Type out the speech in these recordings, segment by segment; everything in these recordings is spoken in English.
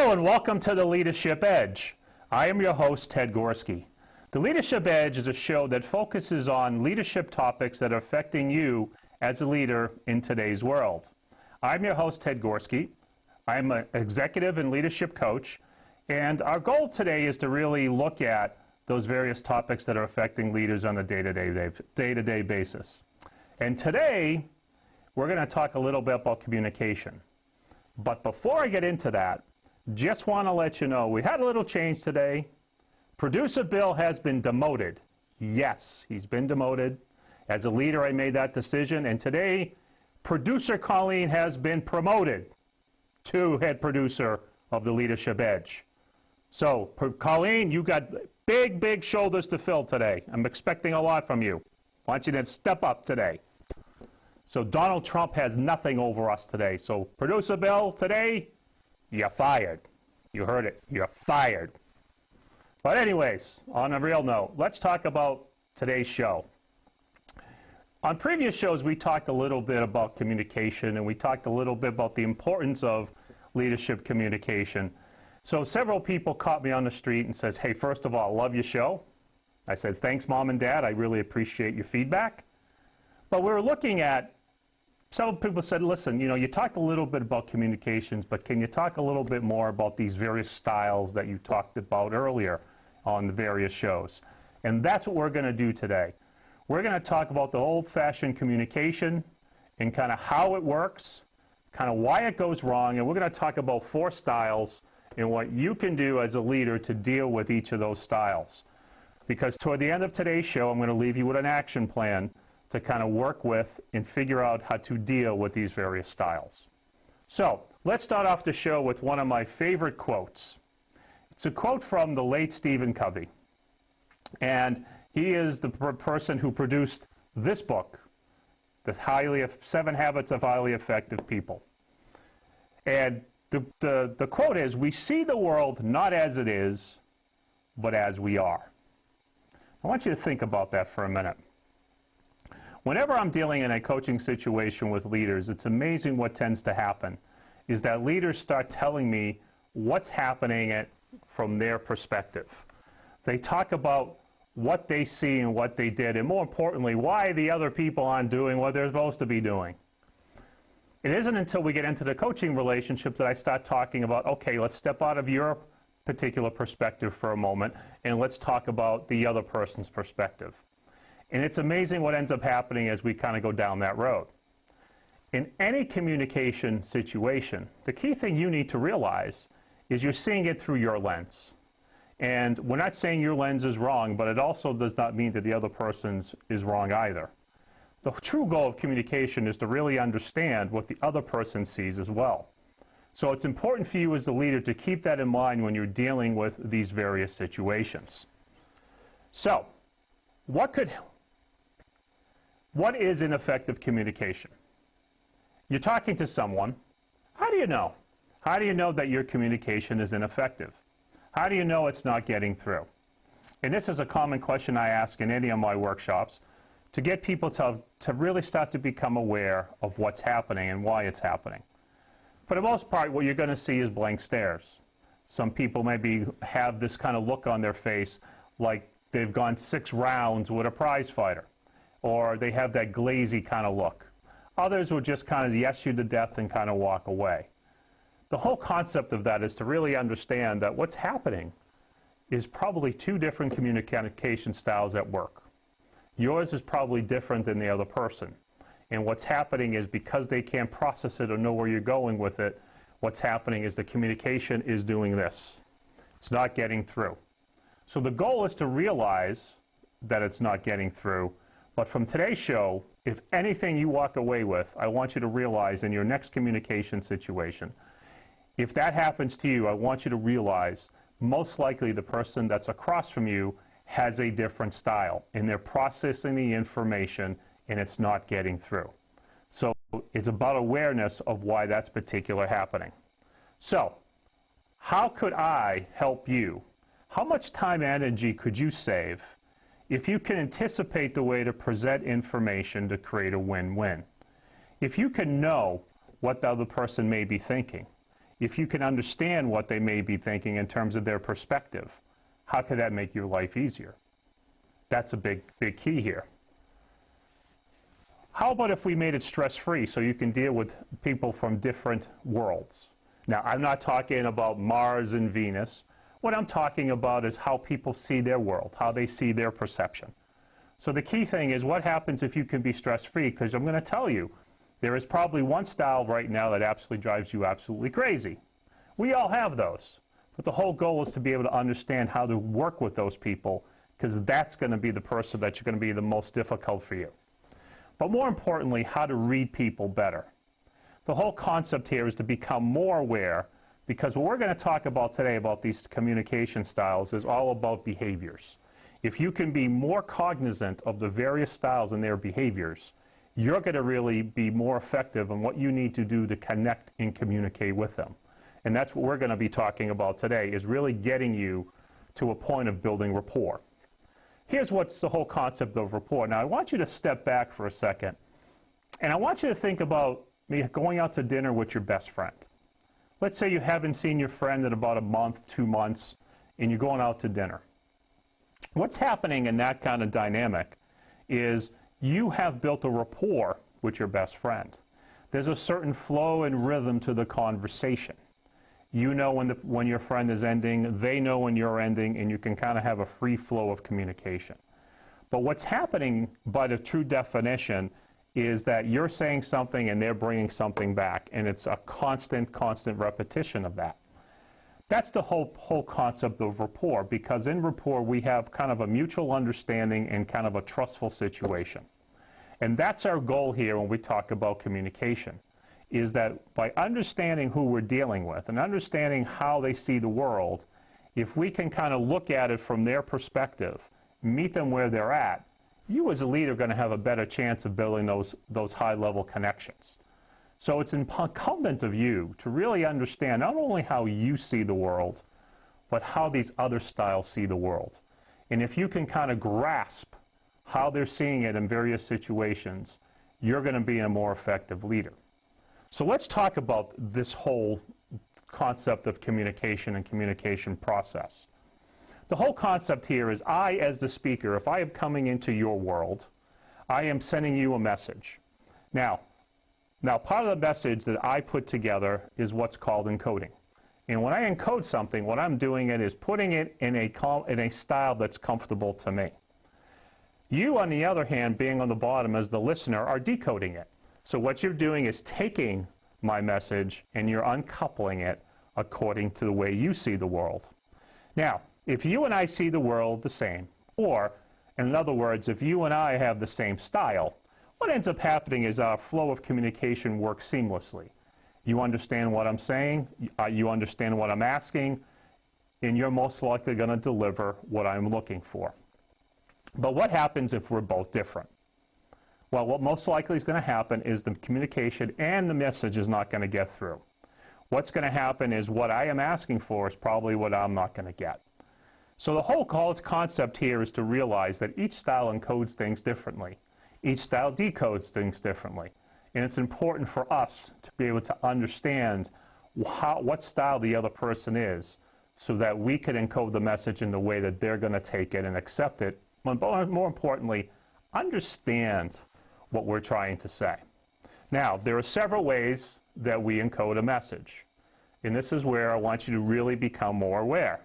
Hello and welcome to the Leadership Edge. I am your host, Ted Gorski. The Leadership Edge is a show that focuses on leadership topics that are affecting you as a leader in today's world. I'm your host, Ted Gorski. I'm an executive and leadership coach, and our goal today is to really look at those various topics that are affecting leaders on a day-to-day basis. And today, we're going to talk a little bit about communication. But before I get into that, just want to let you know, we had a little change today. Producer Bill has been demoted. Yes, he's been demoted. As a leader, I made that decision. And today, producer Colleen has been promoted to head producer of the Leadership Edge. So, Colleen, you got big shoulders to fill today. I'm expecting a lot from you. I want you to step up today. So Donald Trump has nothing over us today. So Producer Bill, today, you're fired. You heard it. You're fired. But anyways, on a real note, let's talk about today's show. On previous shows, we talked a little bit about communication, and we talked a little bit about the importance of leadership communication. So several people caught me on the street and says, hey, first of all, I love your show. I said, thanks, Mom and Dad. I really appreciate your feedback. But we were looking at, some people said, listen, you talked a little bit about communications, but can you talk a little bit more about these various styles that you talked about earlier on the various shows? And that's what we're going to do today. We're going to talk about the old-fashioned communication and kind of how it works, kind of why it goes wrong, and we're going to talk about 4 styles and what you can do as a leader to deal with each of those styles. Because toward the end of today's show, I'm going to leave you with an action plan to kind of work with and figure out how to deal with these various styles. So let's start off the show with one of my favorite quotes. It's a quote from the late Stephen Covey. And he is the person who produced this book, The 7 Habits of Highly Effective People. And the quote is, we see the world not as it is, but as we are. I want you to think about that for a minute. Whenever I'm dealing in a coaching situation with leaders, it's amazing what tends to happen is that leaders start telling me what's happening from their perspective. They talk about what they see and what they did, and more importantly, why the other people aren't doing what they're supposed to be doing. It isn't until we get into the coaching relationships that I start talking about, okay, let's step out of your particular perspective for a moment, and let's talk about the other person's perspective. And it's amazing what ends up happening as we kind of go down that road. In any communication situation, the key thing you need to realize is you're seeing it through your lens. And we're not saying your lens is wrong, but it also does not mean that the other person's is wrong either. The true goal of communication is to really understand what the other person sees as well. So it's important for you as the leader to keep that in mind when you're dealing with these various situations. So, what is ineffective communication? You're talking to someone. How do you know? How do you know that your communication is ineffective? How do you know it's not getting through? And this is a common question I ask in any of my workshops to get people to really start to become aware of what's happening and why it's happening. For the most part, what you're going to see is blank stares. Some people maybe have this kind of look on their face like they've gone 6 rounds with a prize fighter, or they have that glazy kind of look. Others will just kind of yes you to death and kind of walk away. The whole concept of that is to really understand that what's happening is probably 2 different communication styles at work. Yours is probably different than the other person. And what's happening is because they can't process it or know where you're going with it, what's happening is the communication is doing this. It's not getting through. So the goal is to realize that it's not getting through. But from today's show, if anything you walk away with, I want you to realize in your next communication situation, if that happens to you, I want you to realize most likely the person that's across from you has a different style, and they're processing the information and it's not getting through. So it's about awareness of why that's particular happening. So how could I help you? How much time and energy could you save if you can anticipate the way to present information to create a win-win? If you can know what the other person may be thinking, if you can understand what they may be thinking in terms of their perspective, how could that make your life easier? That's a big key here. How about if we made it stress-free so you can deal with people from different worlds? Now, I'm not talking about Mars and Venus. What I'm talking about is how people see their world, how they see their perception. So the key thing is what happens if you can be stress-free, because I'm going to tell you, there is probably one style right now that absolutely drives you absolutely crazy. We all have those. But the whole goal is to be able to understand how to work with those people, because that's going to be the person that's going to be the most difficult for you. But more importantly, how to read people better. The whole concept here is to become more aware, because what we're going to talk about today about these communication styles is all about behaviors. If you can be more cognizant of the various styles and their behaviors, you're going to really be more effective in what you need to do to connect and communicate with them. And that's what we're going to be talking about today, is really getting you to a point of building rapport. Here's what's the whole concept of rapport. Now, I want you to step back for a second, and I want you to think about going out to dinner with your best friend. Let's say you haven't seen your friend in about a month, 2 months, and you're going out to dinner. What's happening in that kind of dynamic is you have built a rapport with your best friend. There's a certain flow and rhythm to the conversation. You know when your friend is ending, they know when you're ending, and you can kind of have a free flow of communication. But what's happening by the true definition is that you're saying something and they're bringing something back, and it's a constant repetition of that. That's the whole concept of rapport, because in rapport we have kind of a mutual understanding and kind of a trustful situation. And that's our goal here when we talk about communication, is that by understanding who we're dealing with and understanding how they see the world, if we can kind of look at it from their perspective, meet them where they're at, you as a leader are going to have a better chance of building those high-level connections. So it's incumbent of you to really understand not only how you see the world, but how these other styles see the world. And if you can kind of grasp how they're seeing it in various situations, you're going to be a more effective leader. So let's talk about this whole concept of communication and communication process. The whole concept here is I, as the speaker, if I am coming into your world, I am sending you a message. Now, part of the message that I put together is what's called encoding. And when I encode something, what I'm doing is putting it in a style that's comfortable to me. You, on the other hand, being on the bottom as the listener, are decoding it. So what you're doing is taking my message and you're uncoupling it according to the way you see the world. Now, if you and I see the world the same, or in other words, if you and I have the same style, what ends up happening is our flow of communication works seamlessly. You understand what I'm saying, you understand what I'm asking, and you're most likely going to deliver what I'm looking for. But what happens if we're both different? Well, what most likely is going to happen is the communication and the message is not going to get through. What's going to happen is what I am asking for is probably what I'm not going to get. So the whole concept here is to realize that each style encodes things differently. Each style decodes things differently. And it's important for us to be able to understand what style the other person is so that we can encode the message in the way that they're going to take it and accept it. But more importantly, understand what we're trying to say. Now, there are several ways that we encode a message. And this is where I want you to really become more aware.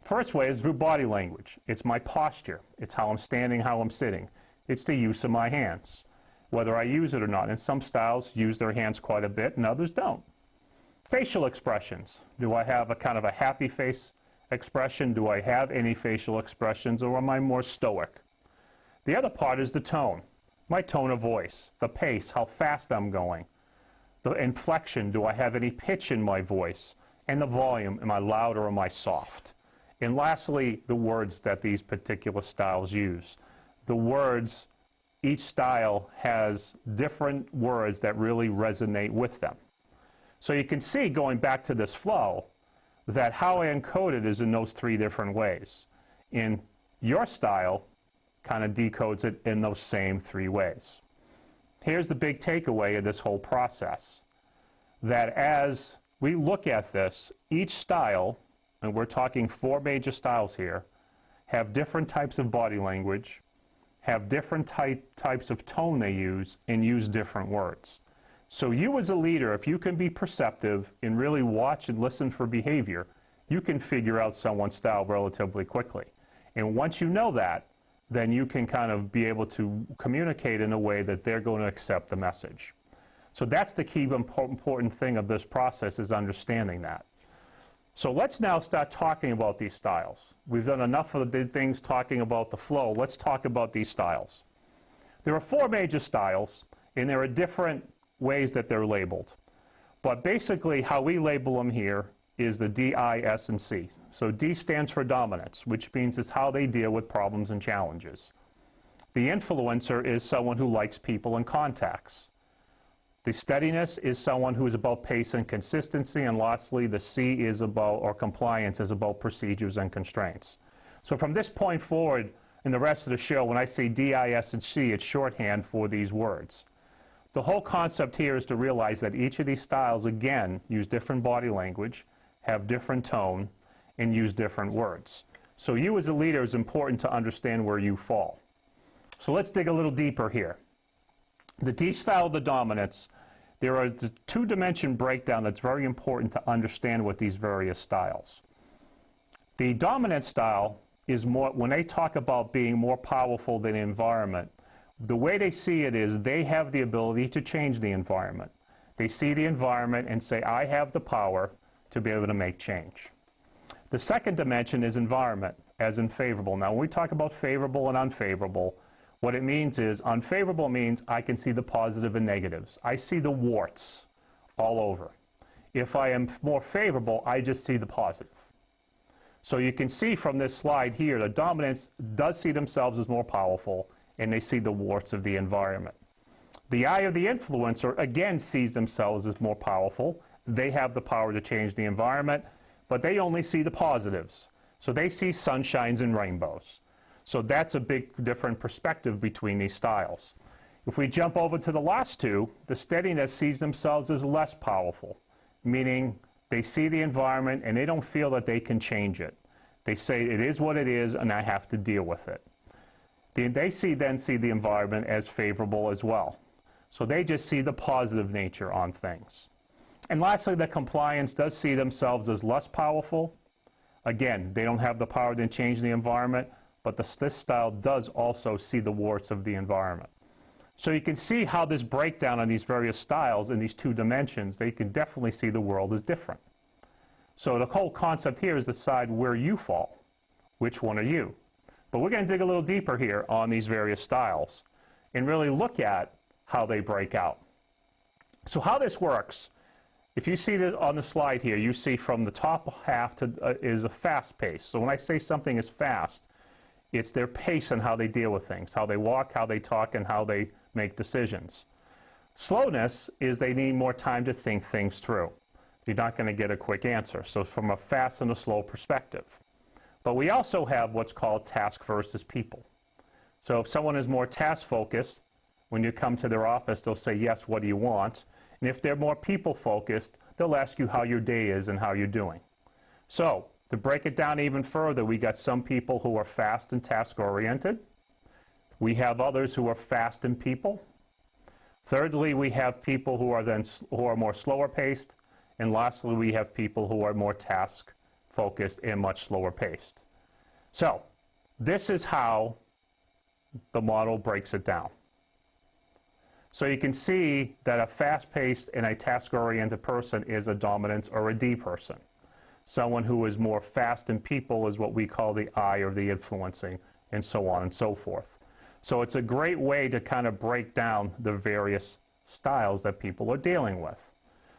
First way is through body language. It's my posture. It's how I'm standing, how I'm sitting. It's the use of my hands, whether I use it or not. And some styles use their hands quite a bit and others don't. Facial expressions. Do I have a kind of a happy face expression? Do I have any facial expressions, or am I more stoic? The other part is the tone. My tone of voice, the pace, how fast I'm going. The inflection, do I have any pitch in my voice? And the volume, am I loud or am I soft? And lastly, the words that these particular styles use. The words, each style has different words that really resonate with them. So you can see, going back to this flow, that how I encode it is in those three different ways. In your style, kind of decodes it in those same three ways. Here's the big takeaway of this whole process, that as we look at this, each style, and we're talking 4 major styles here, have different types of body language, have different types of tone they use, and use different words. So you as a leader, if you can be perceptive and really watch and listen for behavior, you can figure out someone's style relatively quickly. And once you know that, then you can kind of be able to communicate in a way that they're going to accept the message. So that's the key important thing of this process, is understanding that. So let's now start talking about these styles. We've done enough of the things talking about the flow. Let's talk about these styles. There are 4 major styles, and there are different ways that they're labeled. But basically how we label them here is the D, I, S, and C. So D stands for dominance, which means it's how they deal with problems and challenges. The influencer is someone who likes people and contacts. The steadiness is someone who is about pace and consistency, and lastly, the C is about, or compliance is about procedures and constraints. So from this point forward, in the rest of the show, when I say D, I, S, and C, it's shorthand for these words. The whole concept here is to realize that each of these styles, again, use different body language, have different tone, and use different words. So you as a leader, is important to understand where you fall. So let's dig a little deeper here. The D style of the dominance, there are the 2-dimension breakdown that's very important to understand with these various styles. The dominant style is more, when they talk about being more powerful than the environment, the way they see it is they have the ability to change the environment. They see the environment and say, I have the power to be able to make change. The second dimension is environment, as in favorable. Now, when we talk about favorable and unfavorable, what it means is, unfavorable means I can see the positive and negatives. I see the warts all over. If I am more favorable, I just see the positive. So you can see from this slide here, the dominance does see themselves as more powerful, and they see the warts of the environment. The I of the influencer, again, sees themselves as more powerful. They have the power to change the environment, but they only see the positives. So they see sunshines and rainbows. So that's a big different perspective between these styles. If we jump over to the last 2, the steadiness sees themselves as less powerful, meaning they see the environment and they don't feel that they can change it. They say it is what it is and I have to deal with it. They then see the environment as favorable as well. So they just see the positive nature on things. And lastly, the compliance does see themselves as less powerful. Again, they don't have the power to change the environment, but this style does also see the warts of the environment. So you can see how this breakdown on these various styles in these 2 dimensions, they can definitely see the world as different. So the whole concept here is to decide where you fall. Which one are you? But we're going to dig a little deeper here on these various styles and really look at how they break out. So how this works, if you see this on the slide here, you see from the top half is a fast pace. So when I say something is fast, it's their pace and how they deal with things, how they walk, how they talk, and how they make decisions. Slowness is they need more time to think things through. You're not going to get a quick answer. So from a fast and a slow perspective. But we also have what's called task versus people. So if someone is more task focused, when you come to their office, they'll say, yes, what do you want? And if they're more people focused, they'll ask you how your day is and how you're doing. So to break it down even further, we got some people who are fast and task oriented. We have others who are fast in people. Thirdly, we have people who are more slower paced. And lastly, we have people who are more task focused and much slower paced. So this is how the model breaks it down. So you can see that a fast-paced and a task-oriented person is a dominant or a D person. Someone who is more fast in people is what we call the I, or the influencing, and so on and so forth. So it's a great way to kind of break down the various styles that people are dealing with.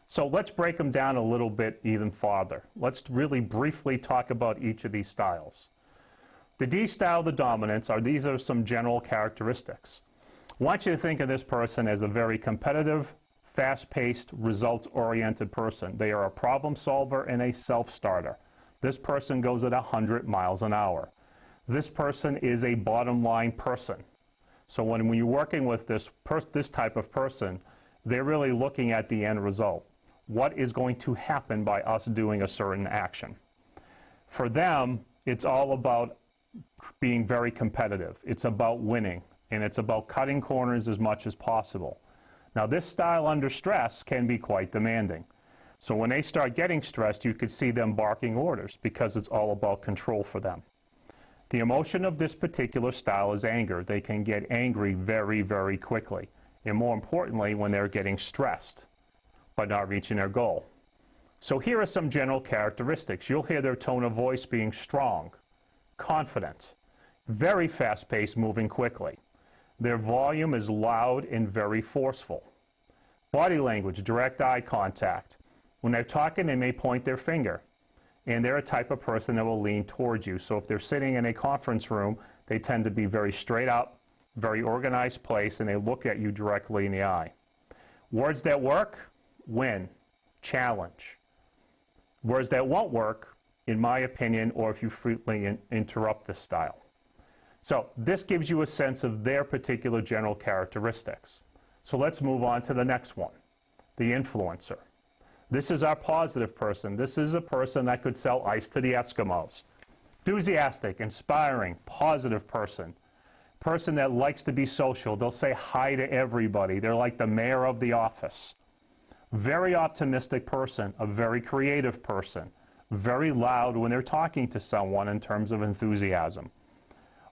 So let's break them down a little bit even farther. Let's really briefly talk about each of these styles. The D style, the dominance, these are some general characteristics. I want you to think of this person as a very competitive, fast-paced, results-oriented person. They are a problem solver and a self-starter. This person goes at 100 miles an hour. This person is a bottom-line person. So when you're working with this type of person, they're really looking at the end result. what is going to happen by us doing a certain action. For them, it's all about being very competitive. It's about winning, and it's about cutting corners as much as possible. Now, this style under stress can be quite demanding. So when they start getting stressed, you could see them barking orders because it's all about control for them. The emotion of this particular style is anger. They can get angry very, very quickly. And more importantly, when they're getting stressed but not reaching their goal. So here are some general characteristics. You'll hear their tone of voice being strong, confident, very fast-paced, moving quickly. Their volume is loud and very forceful. Body language, direct eye contact. When they're talking, they may point their finger. And they're a type of person that will lean towards you. So if they're sitting in a conference room, they tend to be very straight up, very organized place, and they look at you directly in the eye. Words that work, win, challenge. Words that won't work, in my opinion, or if you frequently interrupt this style. So this gives you a sense of their particular general characteristics. So let's move on to the next one, the influencer. This is our positive person. This is a person that could sell ice to the Eskimos. Enthusiastic, inspiring, positive person. Person that likes to be social. They'll say hi to everybody. They're like the mayor of the office. Very optimistic person, a very creative person. Very loud when they're talking to someone in terms of enthusiasm.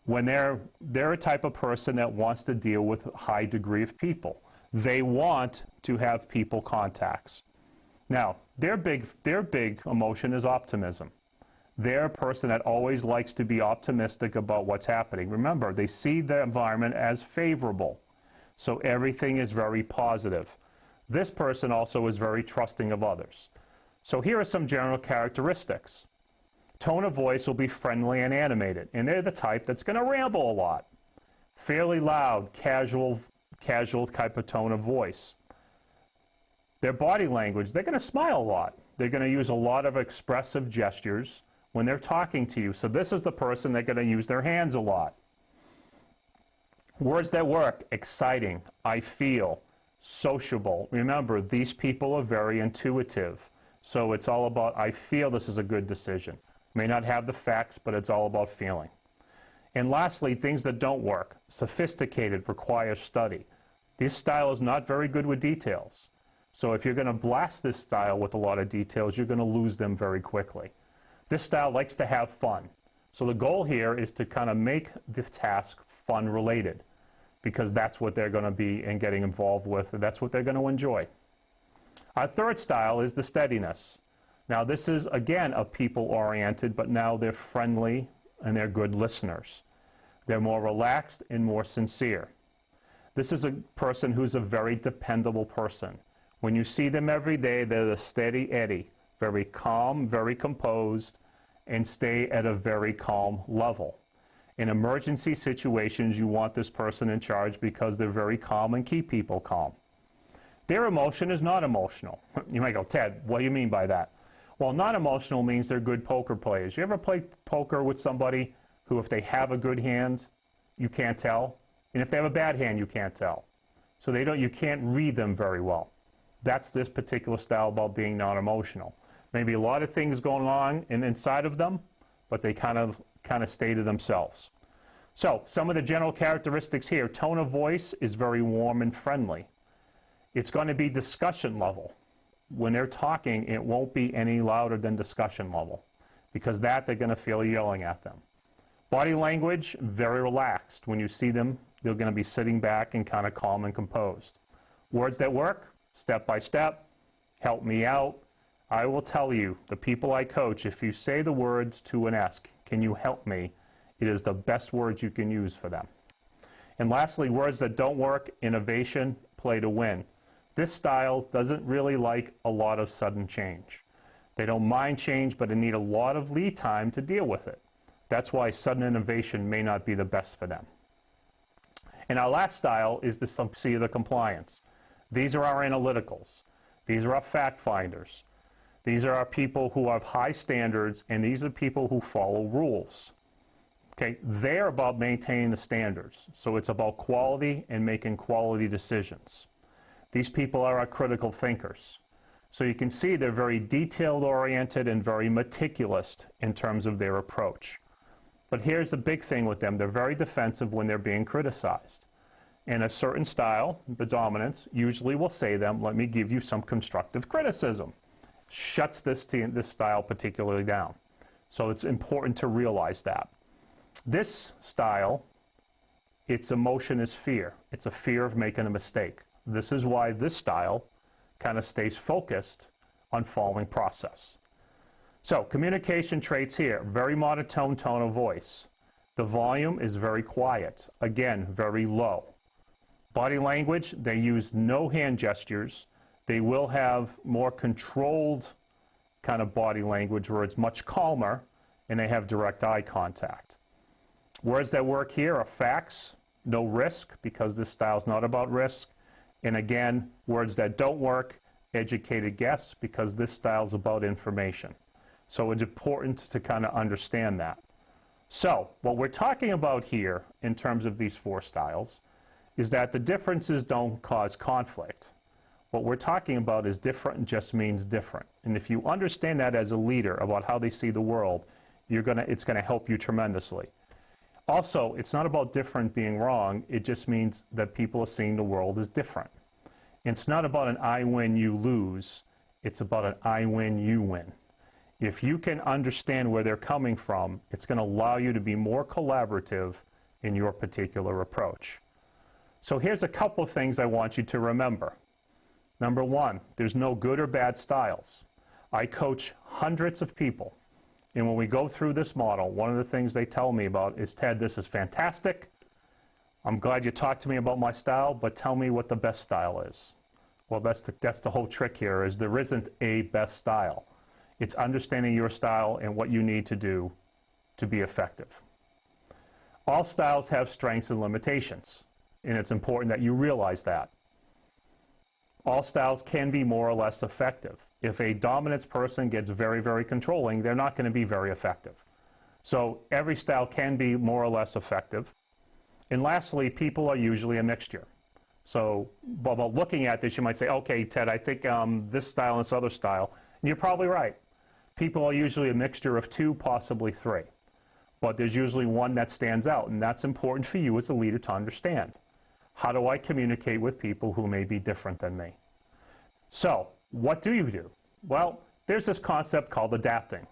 When they're a type of person that wants to deal with a high degree of people. They want to have people contacts. Now, their big emotion is optimism. They're a person that always likes to be optimistic about what's happening. Remember, they see the environment as favorable, so everything is very positive. This person also is very trusting of others. So here are some general characteristics. Tone of voice will be friendly and animated, and they're the type that's going to ramble a lot. Fairly loud, casual type of tone of voice. Their body language, they're going to smile a lot. They're going to use a lot of expressive gestures when they're talking to you. So this is the person that's going to use their hands a lot. Words that work, exciting, I feel, sociable. Remember, these people are very intuitive. So it's all about, I feel this is a good decision. May not have the facts, but it's all about feeling. And lastly, things that don't work. Sophisticated, requires study. This style is not very good with details. So if you're going to blast this style with a lot of details, you're going to lose them very quickly. This style likes to have fun. So the goal here is to kind of make the task fun related, because that's what they're going to be and getting involved with, and that's what they're going to enjoy. Our third style is the steadiness. Now this is, again, a people-oriented, but now they're friendly and they're good listeners. They're more relaxed and more sincere. This is a person who's a very dependable person. When you see them every day, they're the steady Eddie, very calm, very composed, and stay at a very calm level. In emergency situations, you want this person in charge because they're very calm and keep people calm. Their emotion is not emotional. You might go, Ted, what do you mean by that? Well, not emotional means they're good poker players. You ever play poker with somebody who, if they have a good hand, you can't tell? And if they have a bad hand, you can't tell. So you can't read them very well. That's this particular style about being non-emotional. Maybe a lot of things going on inside of them, but they kind of stay to themselves. So some of the general characteristics here. Tone of voice is very warm and friendly. It's going to be discussion level. When they're talking, it won't be any louder than discussion level, because they're going to feel yelling at them. Body language, very relaxed. When you see them, they're going to be sitting back and kind of calm and composed. Words that work, step by step, help me out. I will tell you, the people I coach, if you say the words to an ask, can you help me? It is the best words you can use for them. And lastly, words that don't work, innovation, play to win. This style doesn't really like a lot of sudden change. They don't mind change, but they need a lot of lead time to deal with it. That's why sudden innovation may not be the best for them. And our last style is the C of the compliance. These are our analyticals. These are our fact finders. These are our people who have high standards, and these are people who follow rules. Okay, they're about maintaining the standards. So it's about quality and making quality decisions. These people are our critical thinkers. So you can see they're very detail-oriented and very meticulous in terms of their approach. But here's the big thing with them. They're very defensive when they're being criticized. In a certain style, the dominants usually will say them, let me give you some constructive criticism. Shuts this style particularly down. So it's important to realize that. This style, its emotion is fear. It's a fear of making a mistake. This is why this style kind of stays focused on following process. So communication traits here, very monotone tone of voice. The volume is very quiet, again, very low. Body language, they use no hand gestures. They will have more controlled kind of body language where it's much calmer and they have direct eye contact. Words that work here are facts, no risk, because this style is not about risk. And again, words that don't work, educated guess, because this style is about information. So it's important to kind of understand that. So what we're talking about here in terms of these four styles is that the differences don't cause conflict. What we're talking about is different just means different. And if you understand that as a leader about how they see the world, it's going to help you tremendously. Also, it's not about different being wrong. It just means that people are seeing the world as different. It's not about an I win, you lose. It's about an I win, you win. If you can understand where they're coming from, it's going to allow you to be more collaborative in your particular approach. So here's a couple of things I want you to remember. Number one, there's no good or bad styles. I coach hundreds of people. And when we go through this model, one of the things they tell me about is, Ted, this is fantastic. I'm glad you talked to me about my style, but tell me what the best style is. Well, that's the whole trick here, is there isn't a best style. It's understanding your style and what you need to do to be effective. All styles have strengths and limitations, and it's important that you realize that. All styles can be more or less effective. If a dominance person gets very, very controlling, they're not going to be very effective. So every style can be more or less effective. And lastly, people are usually a mixture. So about looking at this, you might say, okay, Ted, I think this style and this other style. And you're probably right. People are usually a mixture of two, possibly three. But there's usually one that stands out, and that's important for you as a leader to understand. How do I communicate with people who may be different than me? So what do you do? Well, there's this concept called adapting,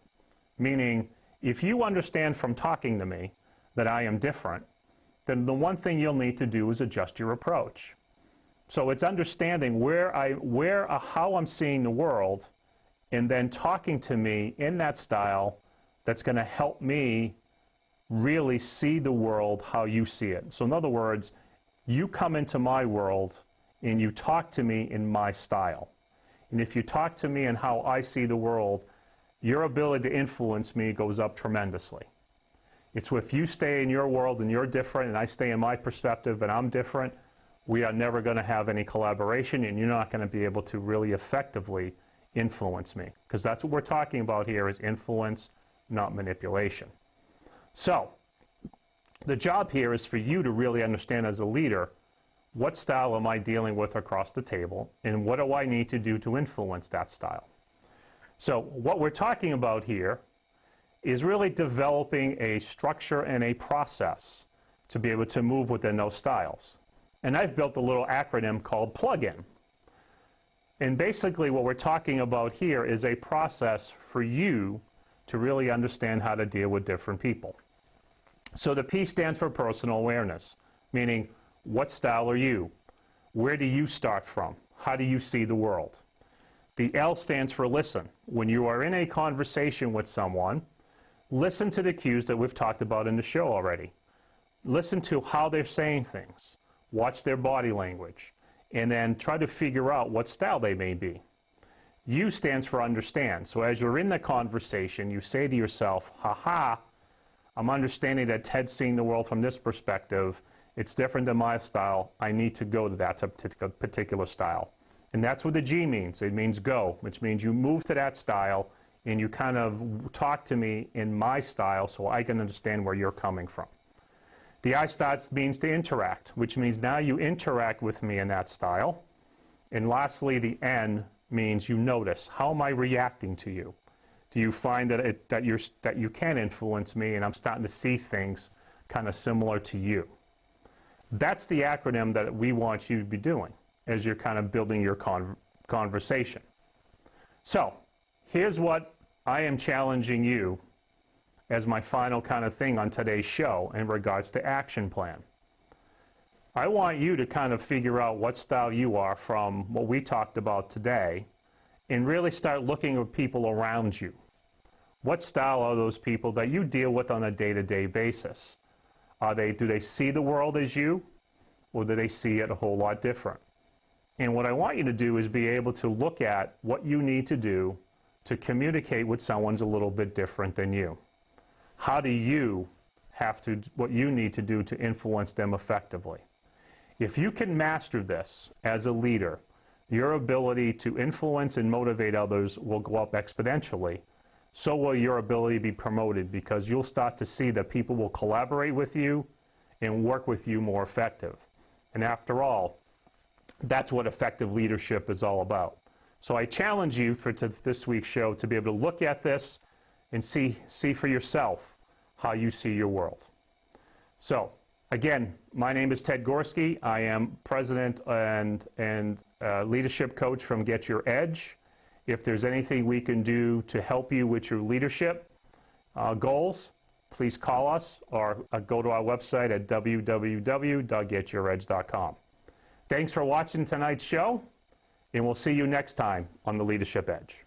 meaning if you understand from talking to me that I am different, then the one thing you'll need to do is adjust your approach. So it's understanding how I'm seeing the world, and then talking to me in that style that's going to help me really see the world how you see it. So in other words, you come into my world and you talk to me in my style. And if you talk to me in how I see the world, your ability to influence me goes up tremendously. It's if you stay in your world and you're different and I stay in my perspective and I'm different, we are never going to have any collaboration, and you're not going to be able to really effectively influence me. Because that's what we're talking about here, is influence, not manipulation. So the job here is for you to really understand as a leader, what style am I dealing with across the table, and what do I need to do to influence that style? So what we're talking about here is really developing a structure and a process to be able to move within those styles. And I've built a little acronym called plug-in. And basically what we're talking about here is a process for you to really understand how to deal with different people. So the P stands for personal awareness, meaning what style are you? Where do you start from? How do you see the world? The L stands for listen. When you are in a conversation with someone, listen to the cues that we've talked about in the show already. Listen to how they're saying things. Watch their body language. And then try to figure out what style they may be. U stands for understand. So as you're in the conversation, you say to yourself, ha-ha, I'm understanding that Ted's seeing the world from this perspective. It's different than my style. I need to go to that particular style. And that's what the G means. It means go, which means you move to that style and you kind of talk to me in my style so I can understand where you're coming from. The I means to interact, which means now you interact with me in that style. And lastly, the N means you notice, how am I reacting to you? Do you find that you can influence me and I'm starting to see things kind of similar to you? That's the acronym that we want you to be doing as you're kind of building your conversation. So here's what I am challenging you as my final kind of thing on today's show in regards to action plan. I want you to kind of figure out what style you are from what we talked about today and really start looking at people around you. What style are those people that you deal with on a day-to-day basis? Do they see the world as you, or do they see it a whole lot different? And what I want you to do is be able to look at what you need to do to communicate with someone a little bit different than you. How do you what you need to do to influence them effectively? If you can master this as a leader, your ability to influence and motivate others will go up exponentially. So will your ability to be promoted, because you'll start to see that people will collaborate with you and work with you more effective. And after all, that's what effective leadership is all about. So I challenge you for this week's show to be able to look at this and see for yourself how you see your world. So again, my name is Ted Gorski. I am president and leadership coach from Get Your Edge. If there's anything we can do to help you with your leadership goals, please call us or go to our website at www.getYourEdge.com. Thanks for watching tonight's show, and we'll see you next time on the Leadership Edge.